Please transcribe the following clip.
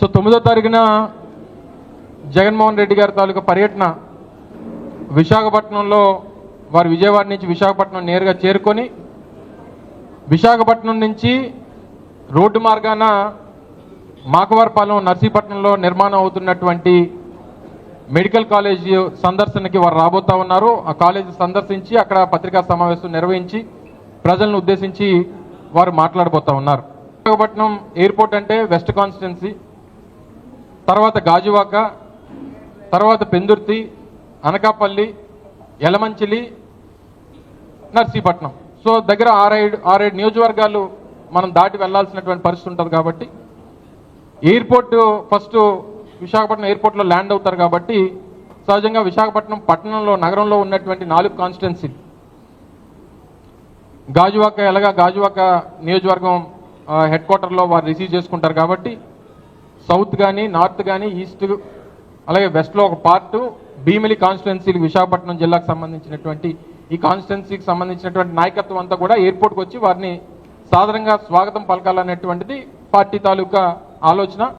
So 9వ తారీఖున జగన్మోహన్ రెడ్డి గారి తాలూకా పర్యటన విశాఖపట్నంలో వారు విజయవాడ నుంచి విశాఖపట్నం నేరుగా చేరుకొని విశాఖపట్నం నుంచి రోడ్డు మార్గాన మాకవరపాలెం నర్సీపట్నంలో నిర్మాణం అవుతున్నటువంటి మెడికల్ కాలేజ్ సందర్శనకి వారు రాబోతా ఉన్నారు. ఆ కాలేజీ సందర్శించి అక్కడ పత్రికా సమావేశం నిర్వహించి ప్రజలను ఉద్దేశించి వారు మాట్లాడబోతా ఉన్నారు. విశాఖపట్నం ఎయిర్పోర్ట్ అంటే వెస్ట్ కాన్స్టిట్యున్సీ, తర్వాత గాజువాక, తర్వాత పెందుర్తి, అనకాపల్లి, యలమంచిలి, నర్సీపట్నం. సో దగ్గర ఆరేడు నియోజకవర్గాలు మనం దాటి వెళ్లాల్సినటువంటి పరిస్థితి ఉంటుంది. కాబట్టి ఎయిర్పోర్ట్ ఫస్ట్ విశాఖపట్నం ఎయిర్పోర్ట్లో ల్యాండ్ అవుతారు. కాబట్టి సహజంగా విశాఖపట్నం పట్టణంలో నగరంలో ఉన్నటువంటి 4 కాన్స్టిట్యున్సీలు గాజువాక నియోజకవర్గం హెడ్ క్వార్టర్లో వారు రిసీవ్ చేసుకుంటారు. కాబట్టి సౌత్ కానీ, నార్త్ కానీ, ఈస్ట్, అలాగే వెస్ట్లో ఒక పార్ట్, భీమిలి కాన్స్టిట్యున్సీలు విశాఖపట్నం జిల్లాకు సంబంధించినటువంటి ఈ కాన్స్టిట్యున్సీకి సంబంధించినటువంటి నాయకత్వం అంతా కూడా ఎయిర్పోర్ట్కి వచ్చి వారిని సాధారణంగా స్వాగతం పలకాలనేటువంటిది పార్టీ తాలూకా ఆలోచన.